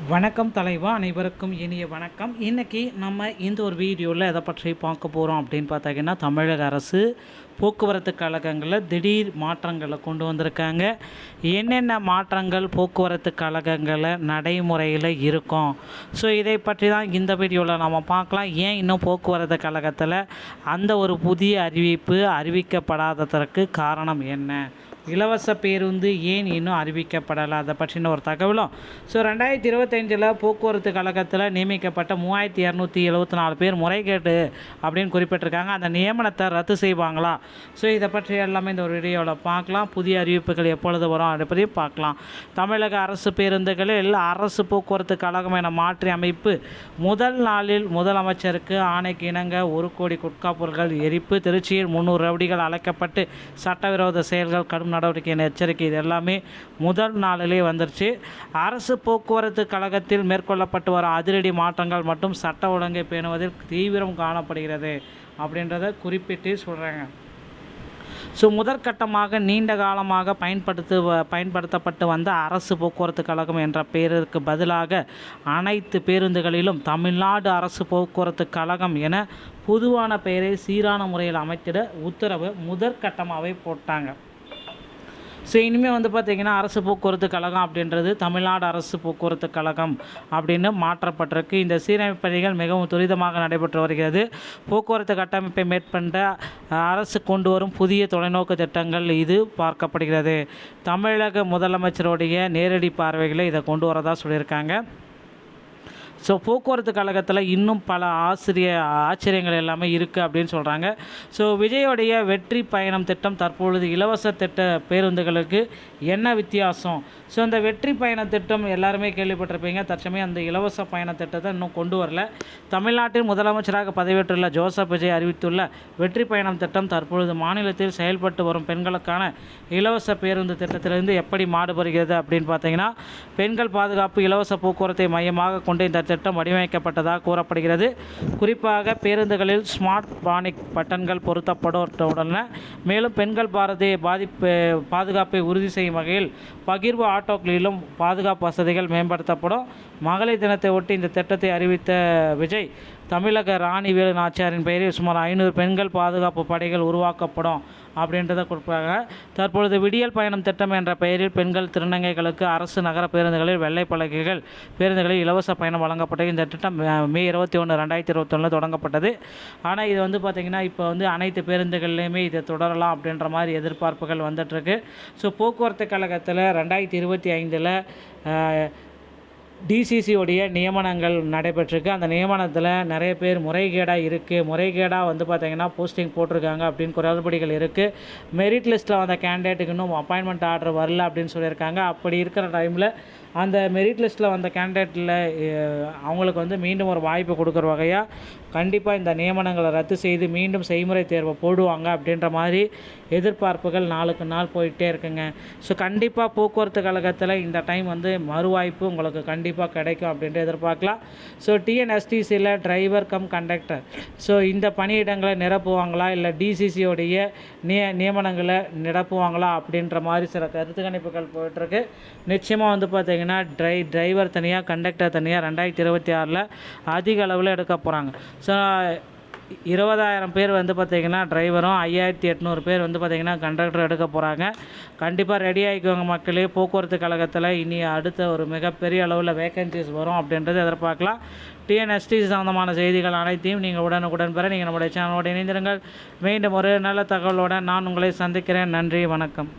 வணக்கம் தலைவா, அனைவருக்கும் இனிய வணக்கம். இன்றைக்கி நம்ம இந்த ஒரு வீடியோவில் எதை பற்றி பார்க்க போகிறோம் அப்படின்னு பார்த்தாங்கன்னா, தமிழக அரசு போக்குவரத்து கழகங்களில் திடீர் மாற்றங்களை கொண்டு வந்திருக்காங்க. என்னென்ன மாற்றங்கள் போக்குவரத்து கழகங்களில் நடைமுறையில் இருக்கும், ஸோ இதை பற்றி தான் இந்த வீடியோவில் நம்ம பார்க்கலாம். ஏன் இன்னும் போக்குவரத்து கழகத்தில் அந்த ஒரு புதிய அறிவிப்பு அறிவிக்கப்படாததற்கு காரணம் என்ன, இலவச பேருந்து ஏன் இன்னும் அறிவிக்கப்படலை, அதை பற்றின ஒரு தகவலும். ஸோ 2025 போக்குவரத்து கழகத்தில் நியமிக்கப்பட்ட 3274 பேர் முறைகேட்டு அப்படின்னு குறிப்பிட்டிருக்காங்க. அந்த நியமனத்தை ரத்து செய்வாங்களா, ஸோ இதை பற்றி எல்லாமே இந்த ஒரு வீடியோவில் பார்க்கலாம். புதிய அறிவிப்புகள் எப்பொழுது வரும் அதை பற்றி பார்க்கலாம். தமிழக அரசு பேருந்துகளில் அரசு போக்குவரத்து கழகம் என மாற்றி அமைப்பு. முதல் நாளில் முதலமைச்சருக்கு ஆணைக்கு இணங்க 1 கோடி குட்கா பொருட்கள் எரிப்பு. திருச்சியில் 300 ரவுடிகள் அழைக்கப்பட்டு சட்டவிரோத செயல்கள் கடும் நடவடிக்கை என எச்சரிக்கை. இது எல்லாமே முதல் நாளிலே வந்துருச்சு. அரசு போக்குவரத்து கழகத்தில் மேற்கொள்ளப்பட்டு வரும் அதிரடி மாற்றங்கள் மற்றும் சட்ட ஒழுங்கை பேணுவதில் தீவிரம் காணப்படுகிறது அப்படின்றத குறிப்பிட்டு சொல்கிறாங்க. ஸோ முதற்கட்டமாக நீண்ட காலமாக பயன்படுத்தப்பட்டு வந்த அரசு போக்குவரத்து கழகம் என்ற பெயருக்கு பதிலாக அனைத்து பேருந்துகளிலும் தமிழ்நாடு அரசு போக்குவரத்து கழகம் என பொதுவான பெயரை சீரான முறையில் அமைத்திட உத்தரவு முதற்கட்டமாகவே போட்டாங்க. ஸோ இனிமேல் பார்த்திங்கன்னா அரசு போக்குவரத்து கழகம் அப்படின்றது தமிழ்நாடு அரசு போக்குவரத்து கழகம் அப்படின்னு மாற்றப்பட்டிருக்கு. இந்த சீரமைப்பு பணிகள் மிகவும் துரிதமாக நடைபெற்று வருகிறது. போக்குவரத்து கட்டமைப்பை மேற்கொண்ட அரசு கொண்டு வரும் புதிய தொலைநோக்கு திட்டங்கள் இது பார்க்கப்படுகிறது. தமிழக முதலமைச்சருடைய நேரடி பார்வைகளை இதை கொண்டு வரதா சொல்லியிருக்காங்க. ஸோ போக்குவரத்து கழகத்தில் இன்னும் பல ஆச்சரியங்கள் எல்லாமே இருக்குது அப்படின்னு சொல்கிறாங்க. ஸோ விஜயோடைய வெற்றி பயணம் திட்டம் தற்பொழுது இலவச திட்ட பேருந்துகளுக்கு என்ன வித்தியாசம்? ஸோ அந்த வெற்றி பயண திட்டம் எல்லாருமே கேள்விப்பட்டிருப்பீங்க. தற்சமயம் அந்த இலவச பயண திட்டத்தை இன்னும் கொண்டு வரல. தமிழ்நாட்டின் முதலமைச்சராக பதவியேற்றுள்ள ஜோசப் விஜய் அறிவித்துள்ள வெற்றி பயணம் திட்டம் தற்பொழுது மாநிலத்தில் செயல்பட்டு வரும் பெண்களுக்கான இலவச பேருந்து திட்டத்திலிருந்து எப்படி மாறுபடுகிறது அப்படின்னு பார்த்தீங்கன்னா, பெண்கள் பாதுகாப்பு இலவச போக்குவரத்தை மையமாக கொண்டு இந்த திட்டம் வடிவமைக்கப்பட்டதாக கூறப்படுகிறது. குறிப்பாக பேருந்துகளில் ஸ்மார்ட் பானிக் பட்டன்கள் பொருத்தப்பட்டுள்ளன. மேலும் பெண்கள் பாதுகாப்பை உறுதி செய்யும் வகையில் பகிர்வு ஆட்டோக்களிலும் பாதுகாப்பு வசதிகள் மேம்படுத்தப்படும். மகளிர் தினத்தை ஒட்டி இந்த திட்டத்தை அறிவித்த விஜய், தமிழக ராணி வேலு நாச்சியாரின் பெயரில் சுமார் 500 பெண்கள் பாதுகாப்பு படைகள் உருவாக்கப்படும் அப்படின்றத கொடுப்பாங்க. தற்பொழுது விடியல் பயணம் திட்டம் என்ற பெயரில் பெண்கள் திருநங்கைகளுக்கு அரசு நகர பேருந்துகளில் வெள்ளை பலகைகள் பேருந்துகளில் இலவச பயணம் வழங்கப்பட்டது. இந்த திட்டம் மே 21, 2021 தொடங்கப்பட்டது. ஆனால் இது பார்த்திங்கன்னா இப்போ அனைத்து பேருந்துகள்லையுமே இதை தொடரலாம் அப்படின்ற மாதிரி எதிர்பார்ப்புகள் வந்துட்டுருக்கு. ஸோ போக்குவரத்து கழகத்தில் 2025 டிசிசியோடைய நியமனங்கள் நடைபெற்றிருக்கு. அந்த நியமனத்தில் நிறைய பேர் முறைகேடாக பார்த்திங்கன்னா போஸ்டிங் போட்டிருக்காங்க அப்படின்னு குளறுபடிகள் இருக்குது. மெரிட் லிஸ்ட்டில் வந்த கேண்டிடேட்டுக்கு இன்னும் அப்பாயின்மெண்ட் ஆர்டர் வரல அப்படின்னு சொல்லியிருக்காங்க. அப்படி இருக்கிற டைமில் அந்த மெரிட் லிஸ்ட்டில் வந்த கேண்டிடேட்டில் அவங்களுக்கு மீண்டும் ஒரு வாய்ப்பு கொடுக்குற வகையாக கண்டிப்பாக இந்த நியமனங்களை ரத்து செய்து மீண்டும் செய்முறை தேர்வை போடுவாங்க அப்படின்ற மாதிரி எதிர்பார்ப்புகள் நாளுக்கு நாள் போயிட்டே இருக்குங்க. ஸோ கண்டிப்பாக போக்குவரத்து கழகத்தில் இந்த டைம் மறுவாய்ப்பு உங்களுக்கு கண்டிப்பாக கிடைக்கும் அப்படின்ட்டு எதிர்பார்க்கலாம். ஸோ டிஎன்எஸ்டிசியில் டிரைவர் கம் கண்டக்டர், ஸோ இந்த பணியிடங்களை நிரப்புவாங்களா இல்லை டிசிசியோடைய நியமனங்களை நிரப்புவாங்களா அப்படின்ற மாதிரி சில கருத்து கணிப்புகள் போயிட்டுருக்கு. நிச்சயமாக பார்த்திங்கன்னா டிரைவர் தனியாக கண்டக்டர் தனியாக 2026 அதிக அளவில் எடுக்க போகிறாங்க. ஸோ 20,000 பேர் பார்த்திங்கன்னா டிரைவரும் 5,800 பேர் பார்த்திங்கன்னா கண்டக்டர் எடுக்க போகிறாங்க. கண்டிப்பாக ரெடி ஆகிக்குவாங்க மக்களே. போக்குவரத்து கழகத்தில் இனி அடுத்த ஒரு மிகப்பெரிய அளவில் வேகன்சிஸ் வரும் அப்படின்றத எதிர்பார்க்கலாம். டிஎன்எஸ்டி சம்பந்தமான செய்திகள் அனைத்தையும் நீங்கள் உடனுக்குடன் பெற நீங்கள் நம்முடைய சேனலோடு இணைந்திருங்கள். மீண்டும் ஒரு நல்ல தகவலோடு நான் உங்களை சந்திக்கிறேன். நன்றி, வணக்கம்.